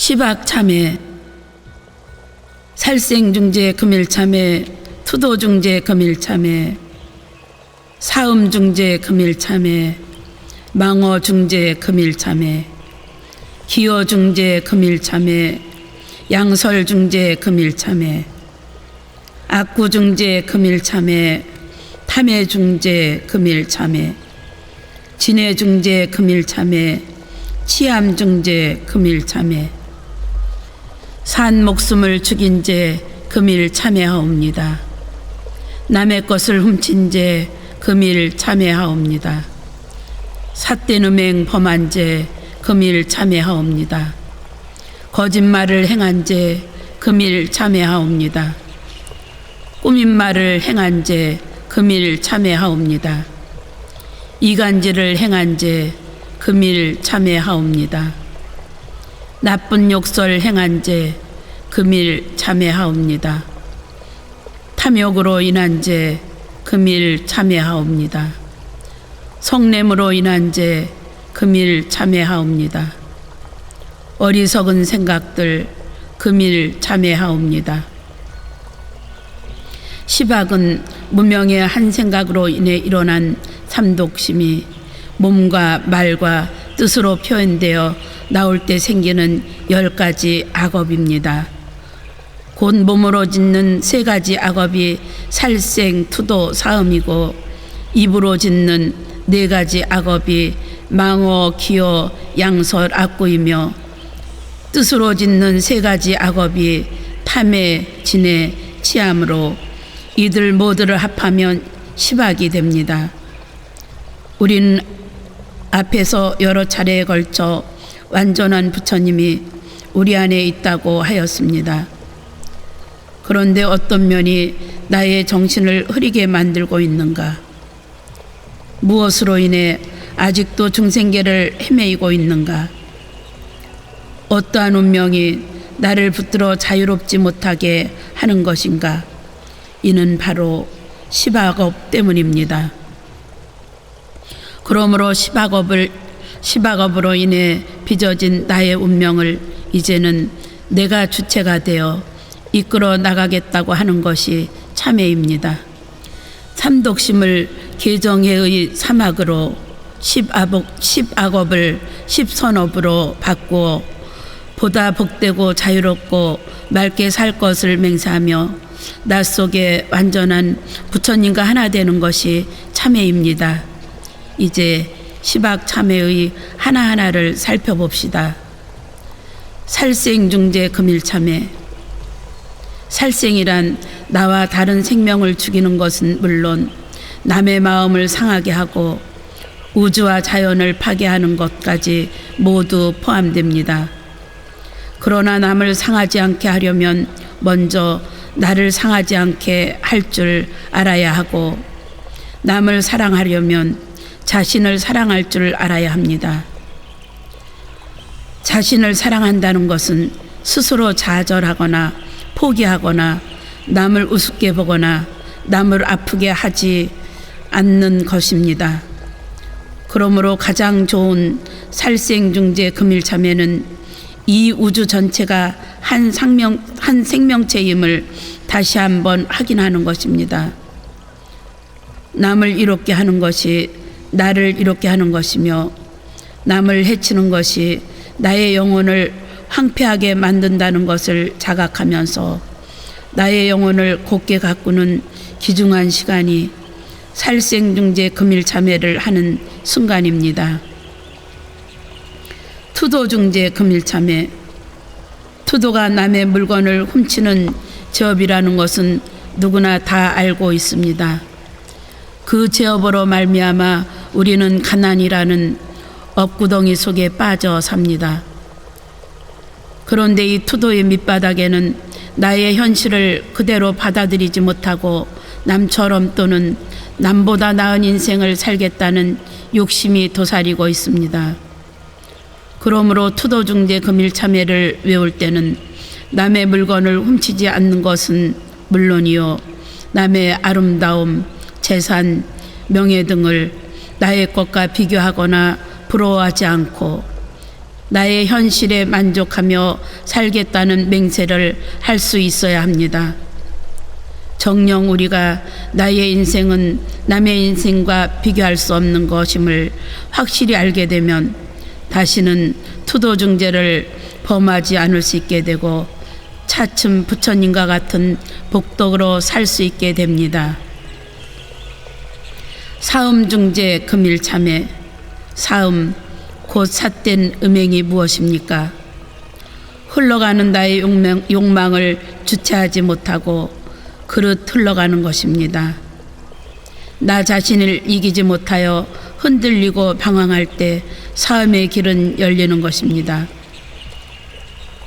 시박참회, 살생중재 금일참회, 투도중재 금일참회, 사음중재 금일참회, 망어중재 금일참회, 기어중재 금일참회, 양설중재 금일참회, 악구중재 금일참회, 탐해중재 금일참회, 진해중재 금일참회, 치암중재 금일참회, 산 목숨을 죽인 죄 금일 참회하옵니다. 남의 것을 훔친 죄 금일 참회하옵니다. 삿대음행 범한 죄 금일 참회하옵니다. 거짓말을 행한 죄 금일 참회하옵니다. 꾸민 말을 행한 죄 금일 참회하옵니다. 이간질을 행한 죄 금일 참회하옵니다. 나쁜 욕설 행한 죄 금일 참회하옵니다. 탐욕으로 인한 죄 금일 참회하옵니다. 성냄으로 인한 죄 금일 참회하옵니다. 어리석은 생각들 금일 참회하옵니다. 시박은 무명의 한 생각으로 인해 일어난 삼독심이 몸과 말과 뜻으로 표현되어 나올 때 생기는 10가지 악업입니다. 곧 몸으로 짓는 3가지 악업이 살생, 투도, 사음이고 입으로 짓는 4가지 악업이 망어, 기어, 양설, 악구이며 뜻으로 짓는 3가지 악업이 탐해, 진해, 치암으로 이들 모두를 합하면 시박이 됩니다. 우리는 앞에서 여러 차례에 걸쳐 완전한 부처님이 우리 안에 있다고 하였습니다. 그런데 어떤 면이 나의 정신을 흐리게 만들고 있는가? 무엇으로 인해 아직도 중생계를 헤매이고 있는가? 어떠한 운명이 나를 붙들어 자유롭지 못하게 하는 것인가? 이는 바로 시박업 때문입니다. 그러므로 시박업으로 인해 빚어진 나의 운명을 이제는 내가 주체가 되어 이끌어 나가겠다고 하는 것이 참회입니다. 삼독심을 개정회의 사막으로 십악업을 십선업으로 바꾸어 보다 복되고 자유롭고 맑게 살 것을 맹세하며 나 속에 완전한 부처님과 하나 되는 것이 참회입니다. 이제 시박 참회의 하나하나를 살펴봅시다. 살생중재 금일참회. 살생이란 나와 다른 생명을 죽이는 것은 물론 남의 마음을 상하게 하고 우주와 자연을 파괴하는 것까지 모두 포함됩니다. 그러나 남을 상하지 않게 하려면 먼저 나를 상하지 않게 할 줄 알아야 하고 남을 사랑하려면 자신을 사랑할 줄 알아야 합니다. 자신을 사랑한다는 것은 스스로 좌절하거나 포기하거나 남을 우습게 보거나 남을 아프게 하지 않는 것입니다. 그러므로 가장 좋은 살생중재 금일참회는 이 우주 전체가 한 생명체임을 다시 한번 확인하는 것입니다. 남을 이롭게 하는 것이 나를 이롭게 하는 것이며 남을 해치는 것이 나의 영혼을 황폐하게 만든다는 것을 자각하면서 나의 영혼을 곧게 가꾸는 귀중한 시간이 살생중재 금일참회를 하는 순간입니다. 투도중재 금일참회. 투도가 남의 물건을 훔치는 죄업이라는 것은 누구나 다 알고 있습니다. 그 죄업으로 말미암아 우리는 가난이라는 업구덩이 속에 빠져 삽니다. 그런데 이 투도의 밑바닥에는 나의 현실을 그대로 받아들이지 못하고 남처럼 또는 남보다 나은 인생을 살겠다는 욕심이 도사리고 있습니다. 그러므로 투도중재 금일참회를 외울 때는 남의 물건을 훔치지 않는 것은 물론이요 남의 아름다움, 재산, 명예 등을 나의 것과 비교하거나 부러워하지 않고 나의 현실에 만족하며 살겠다는 맹세를 할 수 있어야 합니다. 정녕 우리가 나의 인생은 남의 인생과 비교할 수 없는 것임을 확실히 알게 되면 다시는 투도중죄를 범하지 않을 수 있게 되고 차츰 부처님과 같은 복덕으로 살 수 있게 됩니다. 사음중재 금일참회. 사음 곧 삿된 음행이 무엇입니까? 흘러가는 나의 욕망을 주체하지 못하고 그릇 흘러가는 것입니다. 나 자신을 이기지 못하여 흔들리고 방황할 때 사음의 길은 열리는 것입니다.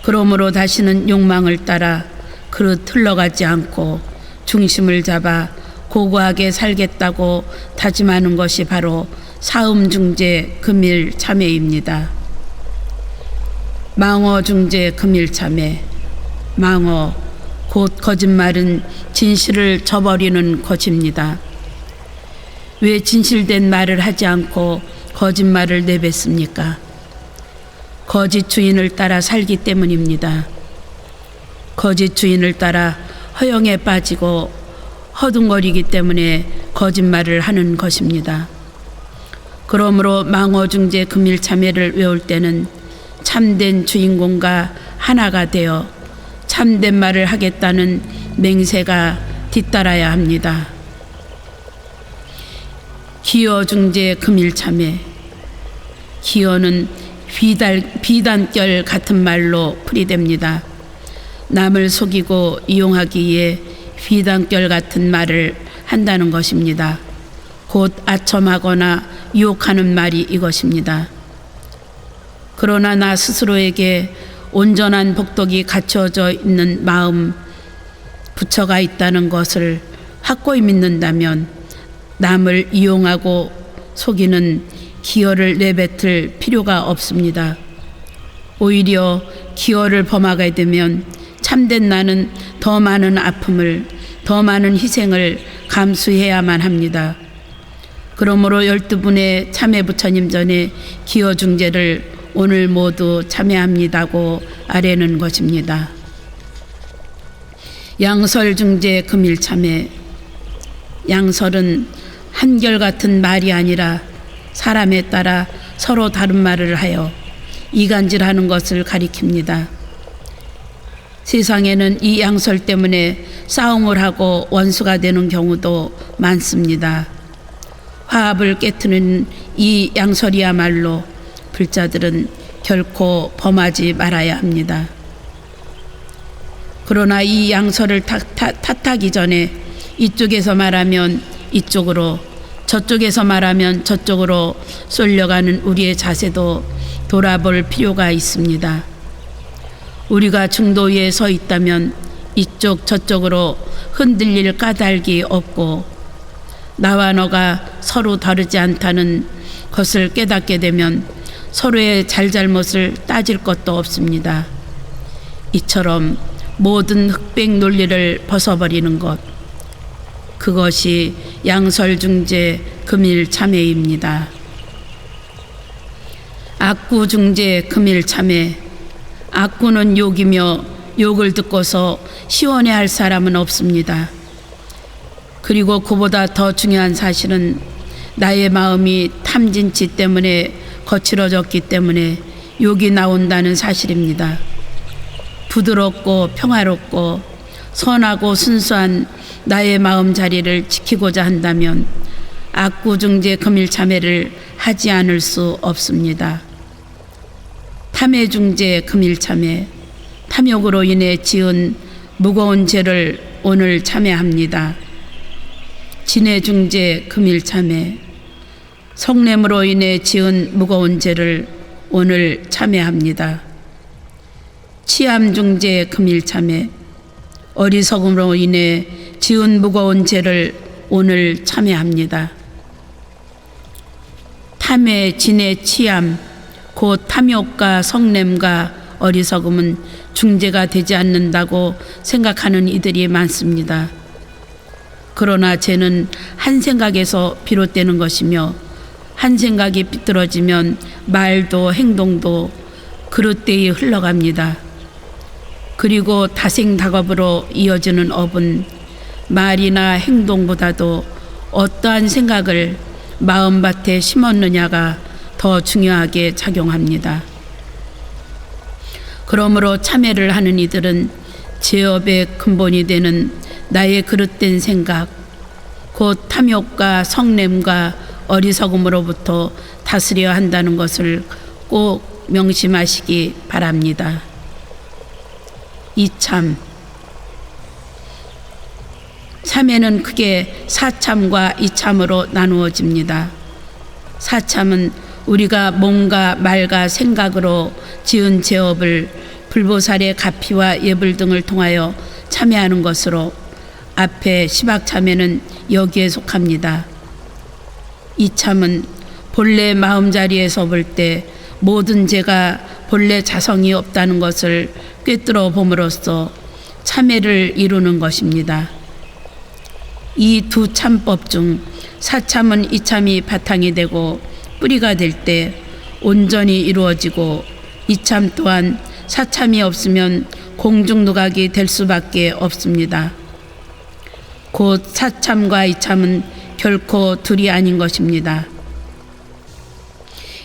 그러므로 다시는 욕망을 따라 그릇 흘러가지 않고 중심을 잡아 고고하게 살겠다고 다짐하는 것이 바로 사음중재 금일참회입니다. 망어중재 금일참회. 망어 곧 거짓말은 진실을 저버리는 것입니다. 왜 진실된 말을 하지 않고 거짓말을 내뱉습니까? 거짓 주인을 따라 살기 때문입니다. 거짓 주인을 따라 허영에 빠지고 허둥거리기 때문에 거짓말을 하는 것입니다. 그러므로 망어중재 금일참회를 외울 때는 참된 주인공과 하나가 되어 참된 말을 하겠다는 맹세가 뒤따라야 합니다. 기어중재 금일참회. 기어는 비단결 같은 말로 풀이됩니다. 남을 속이고 이용하기 위해 비단결 같은 말을 한다는 것입니다. 곧 아첨하거나 유혹하는 말이 이것입니다. 그러나 나 스스로에게 온전한 복덕이 갖춰져 있는 마음, 부처가 있다는 것을 확고히 믿는다면 남을 이용하고 속이는 기어를 내뱉을 필요가 없습니다. 오히려 기어를 범하게 되면 참된 나는 더 많은 아픔을, 더 많은 희생을 감수해야만 합니다. 그러므로 12분의 참회 부처님 전에 기어중재를 오늘 모두 참회합니다고 아뢰는 것입니다. 양설중재 금일참회. 양설은 한결같은 말이 아니라 사람에 따라 서로 다른 말을 하여 이간질하는 것을 가리킵니다. 세상에는 이 양설 때문에 싸움을 하고 원수가 되는 경우도 많습니다. 화합을 깨트리는 이 양설이야말로 불자들은 결코 범하지 말아야 합니다. 그러나 이 양설을 탓하기 전에 이쪽에서 말하면 이쪽으로, 저쪽에서 말하면 저쪽으로 쏠려가는 우리의 자세도 돌아볼 필요가 있습니다. 우리가 중도 위에 서 있다면 이쪽 저쪽으로 흔들릴 까닭이 없고 나와 너가 서로 다르지 않다는 것을 깨닫게 되면 서로의 잘잘못을 따질 것도 없습니다. 이처럼 모든 흑백 논리를 벗어버리는 것, 그것이 양설중재 금일참회입니다. 악구중재 금일참회. 악구는 욕이며 욕을 듣고서 시원해할 사람은 없습니다. 그리고 그보다 더 중요한 사실은 나의 마음이 탐진치 때문에 거칠어졌기 때문에 욕이 나온다는 사실입니다. 부드럽고 평화롭고 선하고 순수한 나의 마음 자리를 지키고자 한다면 악구중재 금일참회를 하지 않을 수 없습니다. 탐해중재 금일참회. 탐욕으로 인해 지은 무거운 죄를 오늘 참회합니다. 진해중재 금일참회. 성냄으로 인해 지은 무거운 죄를 오늘 참회합니다. 치암중재 금일참회. 어리석음으로 인해 지은 무거운 죄를 오늘 참회합니다. 탐해, 진해, 치암, 곧 탐욕과 성냄과 어리석음은 중재가 되지 않는다고 생각하는 이들이 많습니다. 그러나 죄는 한 생각에서 비롯되는 것이며 한 생각이 삐뚤어지면 말도 행동도 그릇되이 흘러갑니다. 그리고 다생다겁으로 이어지는 업은 말이나 행동보다도 어떠한 생각을 마음밭에 심었느냐가 더 중요하게 작용합니다. 그러므로 참회를 하는 이들은 제업의 근본이 되는 나의 그릇된 생각, 곧 탐욕과 성냄과 어리석음으로부터 다스려야 한다는 것을 꼭 명심하시기 바랍니다. 이참. 참회는 크게 사참과 이참으로 나누어집니다. 사참은 우리가 몸과 말과 생각으로 지은 제업을 불보살의 가피와 예불 등을 통하여 참회하는 것으로 앞에 시박참회는 여기에 속합니다. 이참은 본래 마음자리에서 볼 때 모든 죄가 본래 자성이 없다는 것을 꿰뚫어 봄으로써 참회를 이루는 것입니다. 이 두 참법 중 사참은 이참이 바탕이 되고 뿌리가 될 때 온전히 이루어지고, 이참 또한 사참이 없으면 공중누각이 될 수밖에 없습니다. 곧 사참과 이참은 결코 둘이 아닌 것입니다.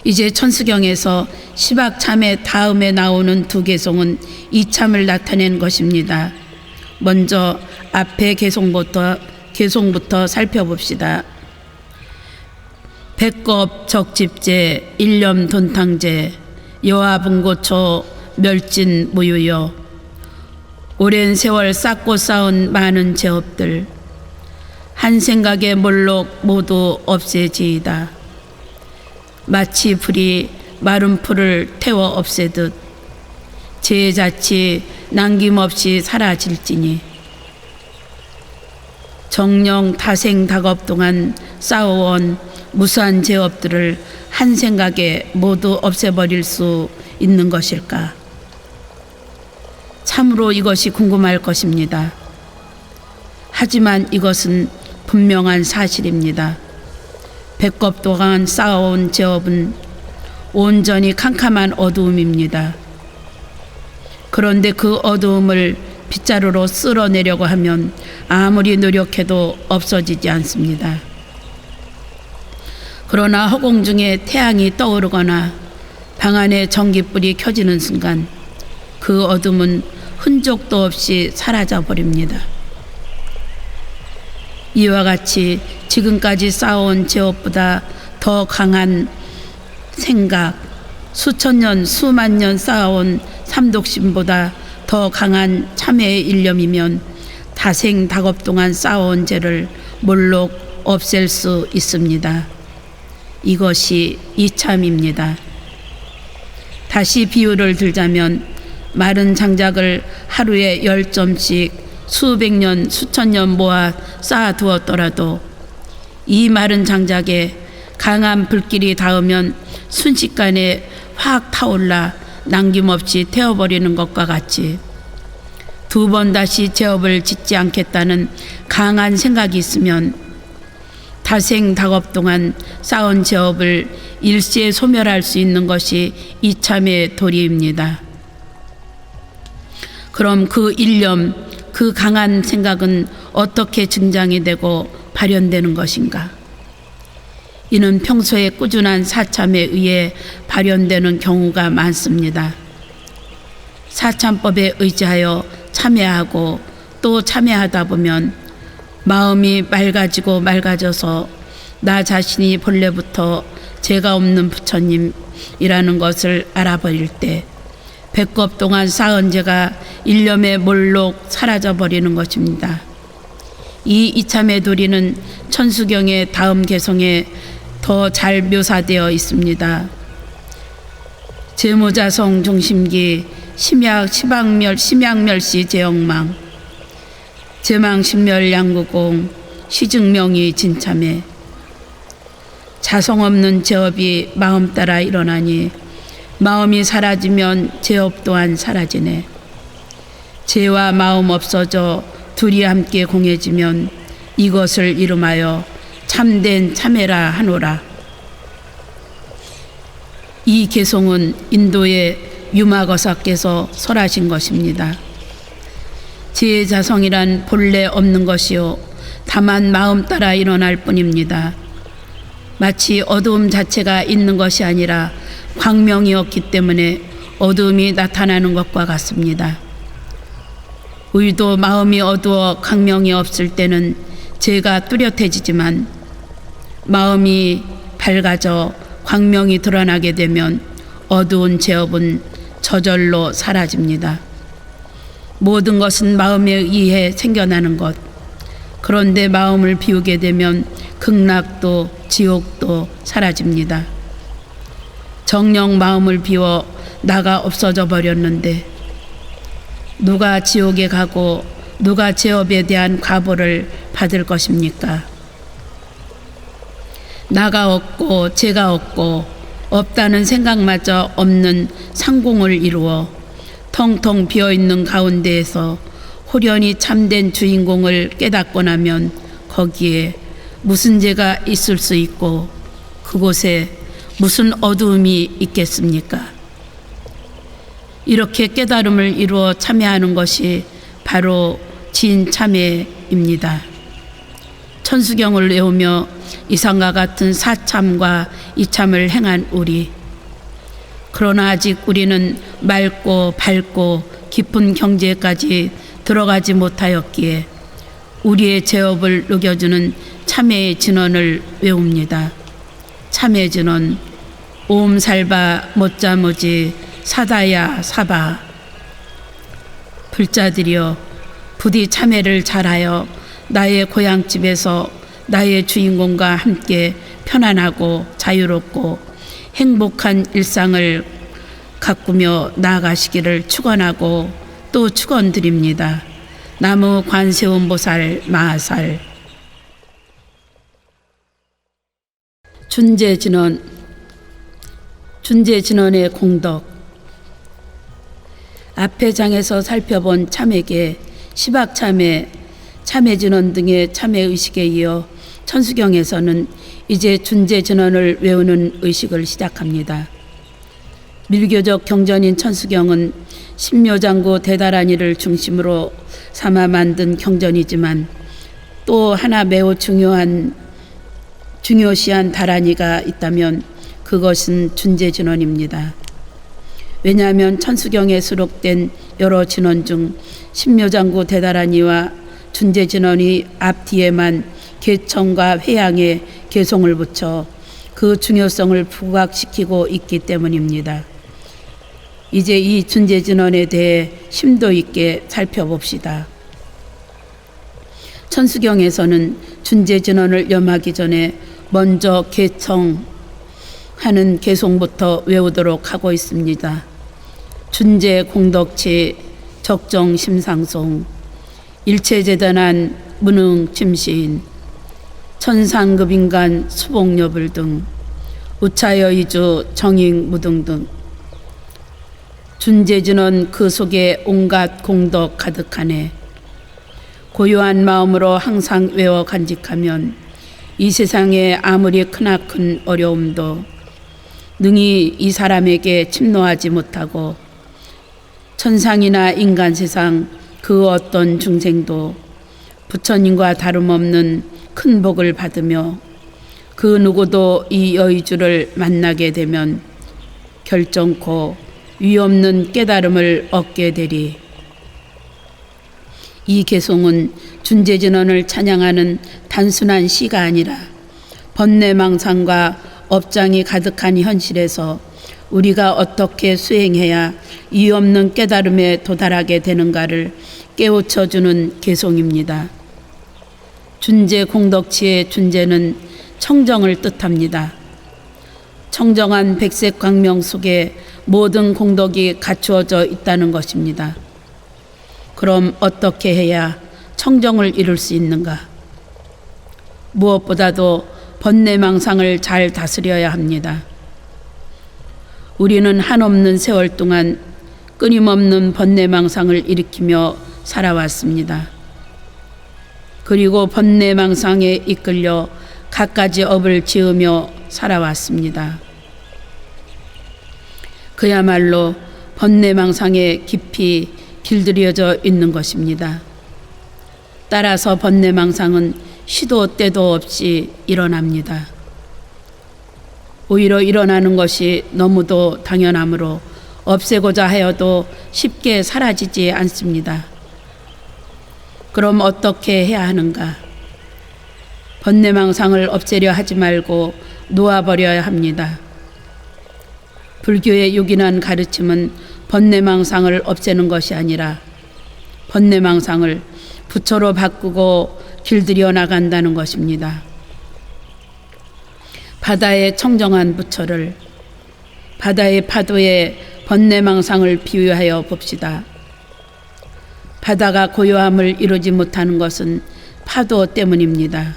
이제 천수경에서 시박참회 다음에 나오는 두 개송은 이참을 나타낸 것입니다. 먼저 앞에 개송부터 살펴봅시다. 백겁 적집제, 일념 돈탕제, 여화분고초, 멸진 무유여. 오랜 세월 쌓고 쌓은 많은 제업들, 한 생각에 몰록 모두 없애지이다. 마치 불이 마른 풀을 태워 없애듯 제자치 남김없이 사라질지니, 정령 다생다겁 동안 쌓아온 무수한 제업들을 한 생각에 모두 없애버릴 수 있는 것일까? 참으로 이것이 궁금할 것입니다. 하지만 이것은 분명한 사실입니다. 백겁 동안 쌓아온 제업은 온전히 캄캄한 어두움입니다. 그런데 그 어두움을 빗자루로 쓸어내려고 하면 아무리 노력해도 없어지지 않습니다. 그러나 허공 중에 태양이 떠오르거나 방 안에 전기불이 켜지는 순간 그 어둠은 흔적도 없이 사라져 버립니다. 이와 같이 지금까지 쌓아온 제업보다 더 강한 생각, 수천 년, 수만 년 쌓아온 삼독심보다 더 강한 참회의 일념이면 다생다겁 동안 쌓아온 죄를 몰록 없앨 수 있습니다. 이것이 이참입니다. 다시 비유를 들자면 마른 장작을 하루에 10점씩 수백 년, 수천 년 모아 쌓아두었더라도 이 마른 장작에 강한 불길이 닿으면 순식간에 확 타올라 남김없이 태워버리는 것과 같이 두 번 다시 제업을 짓지 않겠다는 강한 생각이 있으면 다생다겁 동안 쌓은 제업을 일시에 소멸할 수 있는 것이 이참의 도리입니다. 그럼 그 일념, 그 강한 생각은 어떻게 증장이 되고 발현되는 것인가? 이는 평소에 꾸준한 사참에 의해 발현되는 경우가 많습니다. 사참법에 의지하여 참회하고 또 참회하다 보면 마음이 맑아져서 나 자신이 본래부터 죄가 없는 부처님이라는 것을 알아버릴 때 백겁 동안 쌓은 죄가 일념에 몰록 사라져버리는 것입니다. 이 이참의 도리는 천수경의 다음 개성에 더 잘 묘사되어 있습니다. 제모자성 중심기 심양멸시 제영망 제망신멸 양구공 시증명이 진참해. 자성 없는 제업이 마음 따라 일어나니 마음이 사라지면 제업 또한 사라지네. 죄와 마음 없어져 둘이 함께 공해지면 이것을 이름하여 참된 참회라 하노라. 이 개송은 인도의 유마거사께서 설하신 것입니다. 지혜자성이란 본래 없는 것이요 다만 마음 따라 일어날 뿐입니다. 마치 어두움 자체가 있는 것이 아니라 광명이었기 때문에 어두움이 나타나는 것과 같습니다. 우리도 마음이 어두워 광명이 없을 때는 죄가 뚜렷해지지만 마음이 밝아져 광명이 드러나게 되면 어두운 죄업은 저절로 사라집니다. 모든 것은 마음에 의해 생겨나는 것. 그런데 마음을 비우게 되면 극락도 지옥도 사라집니다. 정녕 마음을 비워 나가 없어져 버렸는데 누가 지옥에 가고 누가 죄업에 대한 과보를 받을 것입니까? 나가 없고 죄가 없고 없다는 생각마저 없는 상공을 이루어 텅텅 비어있는 가운데에서 호련히 참된 주인공을 깨닫고 나면 거기에 무슨 죄가 있을 수 있고 그곳에 무슨 어두움이 있겠습니까? 이렇게 깨달음을 이루어 참회하는 것이 바로 진참회입니다. 천수경을 외우며 이상과 같은 사참과 이참을 행한 우리. 그러나 아직 우리는 맑고 밝고 깊은 경지에까지 들어가지 못하였기에 우리의 죄업을 녹여주는 참회의 진언을 외웁니다. 참회 진언. 옴살바 못자무지 사다야 사바. 불자들이여 부디 참회를 잘하여 나의 고향집에서 나의 주인공과 함께 편안하고 자유롭고 행복한 일상을 가꾸며 나아가시기를 축원하고 또 축원드립니다. 나무 관세음보살 마하살. 준재진언. 준재진언의 공덕. 앞의 장에서 살펴본 참회계, 시박참회, 참회진언 등의 참회의식에 이어 천수경에서는 이제 준재진언을 외우는 의식을 시작합니다. 밀교적 경전인 천수경은 신묘장구 대다란이를 중심으로 삼아 만든 경전이지만 또 하나 매우 중요시한 다란이가 있다면 그것은 준재진언입니다. 왜냐하면 천수경에 수록된 여러 진언 중 신묘장구 대다란이와 준재진언이 앞뒤에만 개청과 회양에 개송을 붙여 그 중요성을 부각시키고 있기 때문입니다. 이제 이 준재진언에 대해 심도 있게 살펴봅시다. 천수경에서는 준재진언을 염하기 전에 먼저 개청하는 개송부터 외우도록 하고 있습니다. 준재 공덕치 적정 심상송 일체재단한 무능 침시인 천상급인간 수복여불 등 우차여의주 정익 무등 등 준재진언 그 속에 온갖 공덕 가득하네. 고요한 마음으로 항상 외워 간직하면 이 세상에 아무리 크나큰 어려움도 능히 이 사람에게 침노하지 못하고 천상이나 인간 세상 그 어떤 중생도 부처님과 다름없는 큰 복을 받으며 그 누구도 이 여의주를 만나게 되면 결정코 위없는 깨달음을 얻게 되리. 이 개송은 준재진언을 찬양하는 단순한 시가 아니라 번뇌망상과 업장이 가득한 현실에서 우리가 어떻게 수행해야 이없는 깨달음에 도달하게 되는가를 깨우쳐주는 개송입니다. 준재 공덕치의 준재는 청정을 뜻합니다. 청정한 백색 광명 속에 모든 공덕이 갖추어져 있다는 것입니다. 그럼 어떻게 해야 청정을 이룰 수 있는가? 무엇보다도 번뇌망상을 잘 다스려야 합니다. 우리는 한없는 세월 동안 끊임없는 번뇌망상을 일으키며 살아왔습니다. 그리고 번뇌망상에 이끌려 갖가지 업을 지으며 살아왔습니다. 그야말로 번뇌망상에 깊이 길들여져 있는 것입니다. 따라서 번뇌망상은 시도 때도 없이 일어납니다. 오히려 일어나는 것이 너무도 당연하므로 없애고자 하여도 쉽게 사라지지 않습니다. 그럼 어떻게 해야 하는가? 번뇌망상을 없애려 하지 말고 놓아버려야 합니다. 불교의 유기한 가르침은 번뇌망상을 없애는 것이 아니라 번뇌망상을 부처로 바꾸고 길들여 나간다는 것입니다. 바다의 청정한 부처를 바다의 파도에 번뇌망상을 비유하여 봅시다. 바다가 고요함을 이루지 못하는 것은 파도 때문입니다.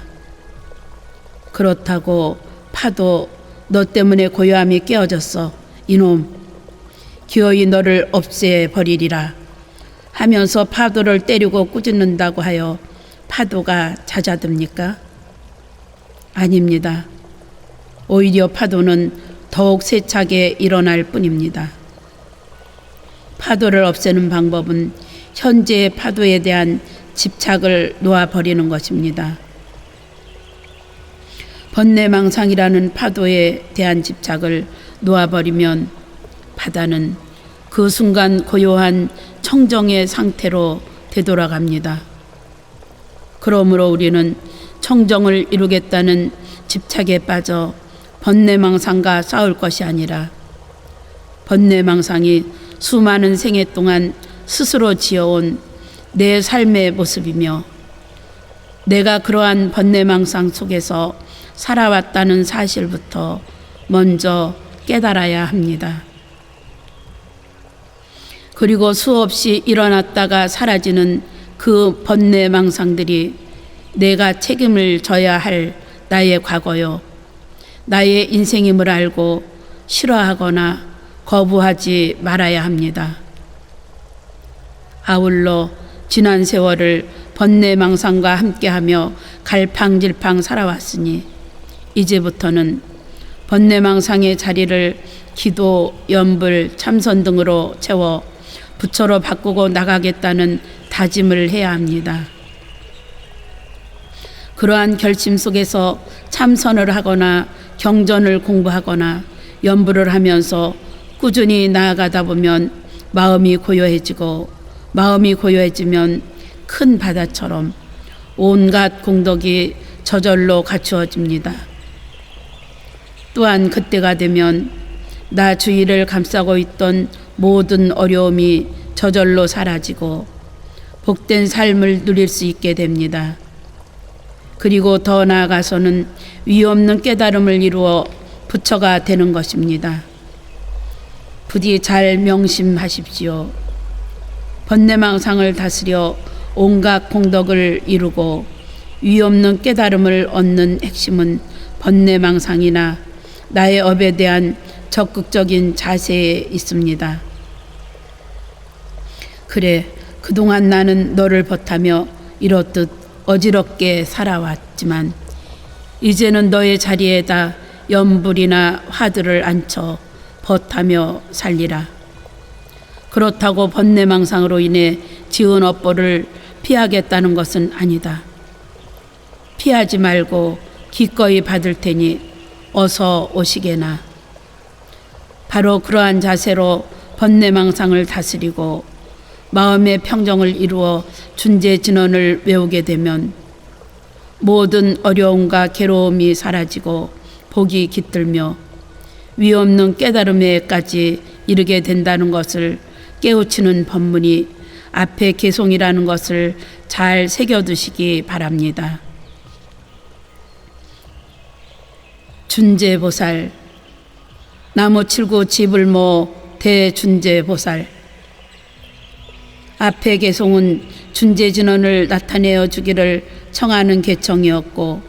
그렇다고 파도, 너 때문에 고요함이 깨어졌어. 이놈, 기어이 너를 없애버리리라 하면서 파도를 때리고 꾸짖는다고 하여 파도가 잦아듭니까? 아닙니다. 오히려 파도는 더욱 세차게 일어날 뿐입니다. 파도를 없애는 방법은 현재의 파도에 대한 집착을 놓아버리는 것입니다. 번뇌망상이라는 파도에 대한 집착을 놓아버리면 바다는 그 순간 고요한 청정의 상태로 되돌아갑니다. 그러므로 우리는 청정을 이루겠다는 집착에 빠져 번뇌망상과 싸울 것이 아니라 번뇌망상이 수많은 생애 동안 스스로 지어온 내 삶의 모습이며 내가 그러한 번뇌망상 속에서 살아왔다는 사실부터 먼저 깨달아야 합니다. 그리고 수없이 일어났다가 사라지는 그 번뇌망상들이 내가 책임을 져야 할 나의 과거요, 나의 인생임을 알고 싫어하거나 거부하지 말아야 합니다. 아울러 지난 세월을 번뇌망상과 함께하며 갈팡질팡 살아왔으니 이제부터는 번뇌망상의 자리를 기도, 염불, 참선 등으로 채워 부처로 바꾸고 나가겠다는 다짐을 해야 합니다. 그러한 결심 속에서 참선을 하거나 경전을 공부하거나 염불을 하면서 꾸준히 나아가다 보면 마음이 고요해지고 마음이 고요해지면 큰 바다처럼 온갖 공덕이 저절로 갖추어집니다. 또한 그때가 되면 나 주위를 감싸고 있던 모든 어려움이 저절로 사라지고 복된 삶을 누릴 수 있게 됩니다. 그리고 더 나아가서는 위없는 깨달음을 이루어 부처가 되는 것입니다. 부디 잘 명심하십시오. 번뇌망상을 다스려 온갖 공덕을 이루고 위없는 깨달음을 얻는 핵심은 번뇌망상이나 나의 업에 대한 적극적인 자세에 있습니다. 그래, 그동안 나는 너를 벗하며 이렇듯 어지럽게 살아왔지만 이제는 너의 자리에다 염불이나 화두를 앉혀 벗하며 살리라. 그렇다고 번뇌망상으로 인해 지은 업보를 피하겠다는 것은 아니다. 피하지 말고 기꺼이 받을 테니 어서 오시게나. 바로 그러한 자세로 번뇌망상을 다스리고 마음의 평정을 이루어 준재진언을 외우게 되면 모든 어려움과 괴로움이 사라지고 복이 깃들며 위없는 깨달음에까지 이르게 된다는 것을 깨우치는 법문이 앞에 개송이라는 것을 잘 새겨두시기 바랍니다. 준재보살, 나무칠구 지불모 대준재보살. 앞에 개송은 준재진언을 나타내어 주기를 청하는 개청이었고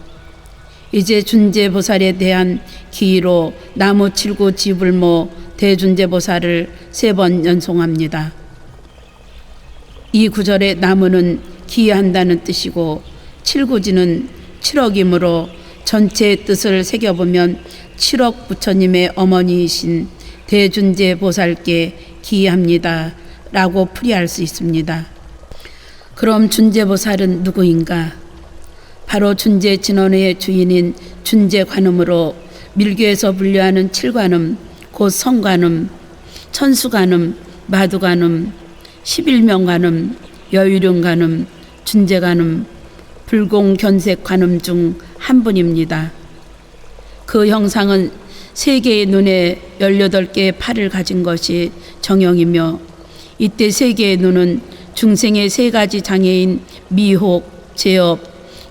이제 준재보살에 대한 기로 나무칠구 지불모 대준재보살을 3번 연송합니다. 이 구절의 나무는 기한다는 뜻이고 칠구지는 7억이므로 전체의 뜻을 새겨보면 7억 부처님의 어머니이신 대준재보살께 기이합니다 라고 풀이할 수 있습니다. 그럼 준재보살은 누구인가? 바로 준재진원의 주인인 준재관음으로 밀교에서 분류하는 7관음, 곧 성관음, 천수관음, 마두관음, 11명관음, 여유륜관음, 준재관음, 불공견색관음 중 한 분입니다. 그 형상은 세 개의 눈에 18개의 팔을 가진 것이 정형이며, 이때 세 개의 눈은 중생의 세 가지 장애인 미혹, 제업,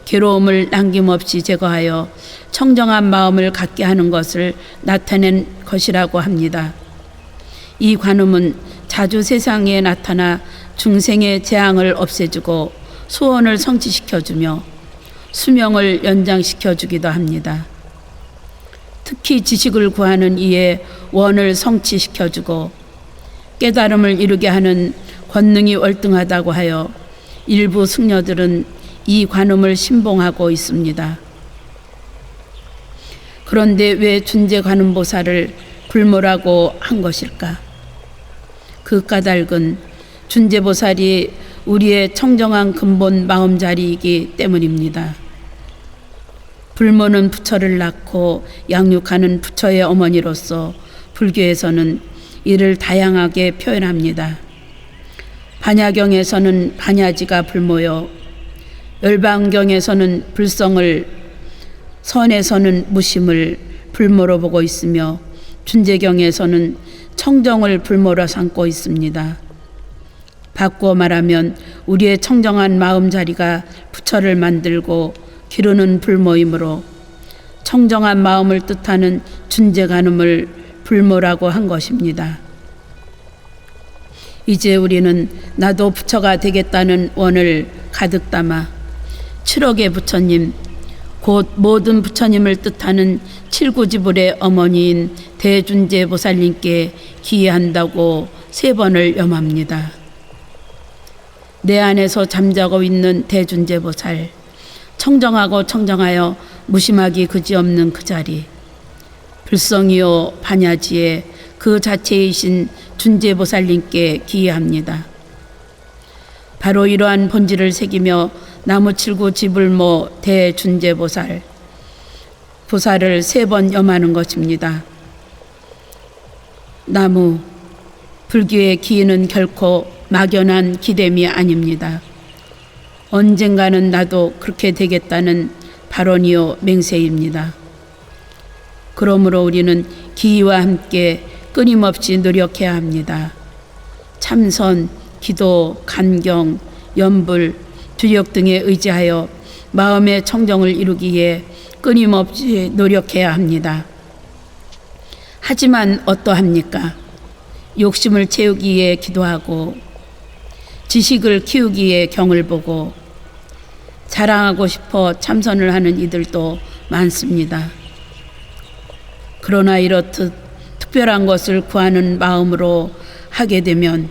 괴로움을 남김없이 제거하여 청정한 마음을 갖게 하는 것을 나타낸 것이라고 합니다. 이 관음은 자주 세상에 나타나 중생의 재앙을 없애주고 소원을 성취시켜주며 수명을 연장시켜주기도 합니다. 특히 지식을 구하는 이의 원을 성취시켜주고 깨달음을 이루게 하는 권능이 월등하다고 하여 일부 승려들은 이 관음을 신봉하고 있습니다. 그런데 왜 준재관음보살을 불모라고 한 것일까? 그 까닭은 준재보살이 우리의 청정한 근본 마음자리이기 때문입니다. 불모는 부처를 낳고 양육하는 부처의 어머니로서 불교에서는 이를 다양하게 표현합니다. 반야경에서는 반야지가 불모요, 열반경에서는 불성을, 선에서는 무심을 불모로 보고 있으며 준재경에서는 청정을 불모로 삼고 있습니다. 바꾸어 말하면 우리의 청정한 마음자리가 부처를 만들고 기르는 불모이므로 청정한 마음을 뜻하는 준재관음을 불모라고 한 것입니다. 이제 우리는 나도 부처가 되겠다는 원을 가득 담아 7억의 부처님, 곧 모든 부처님을 뜻하는 칠구지불의 어머니인 대준재보살님께 기회한다고 3번을 염합니다. 내 안에서 잠자고 있는 대준재보살, 청정하고 청정하여 무심하기 그지없는 그 자리, 불성이요 반야지의 그 자체이신 준재보살님께 기회합니다. 바로 이러한 본질을 새기며 나무칠구 지불모 대준재보살, 보살을 3번 염하는 것입니다. 나무, 불교의 기인은 결코 막연한 기댐이 아닙니다. 언젠가는 나도 그렇게 되겠다는 발언이요 맹세입니다. 그러므로 우리는 기이와 함께 끊임없이 노력해야 합니다. 참선, 기도, 간경, 염불, 두력 등에 의지하여 마음의 청정을 이루기에 끊임없이 노력해야 합니다. 하지만 어떠합니까? 욕심을 채우기에 기도하고 지식을 키우기에 경을 보고 자랑하고 싶어 참선을 하는 이들도 많습니다. 그러나 이렇듯 특별한 것을 구하는 마음으로 하게 되면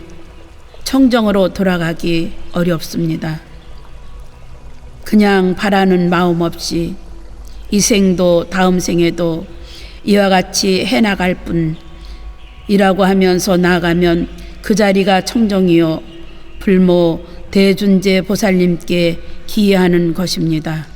청정으로 돌아가기 어렵습니다. 그냥 바라는 마음 없이 이 생도 다음 생에도 이와 같이 해나갈 뿐이라고 하면서 나아가면 그 자리가 청정이요 불모 대준재 보살님께 기여하는 것입니다.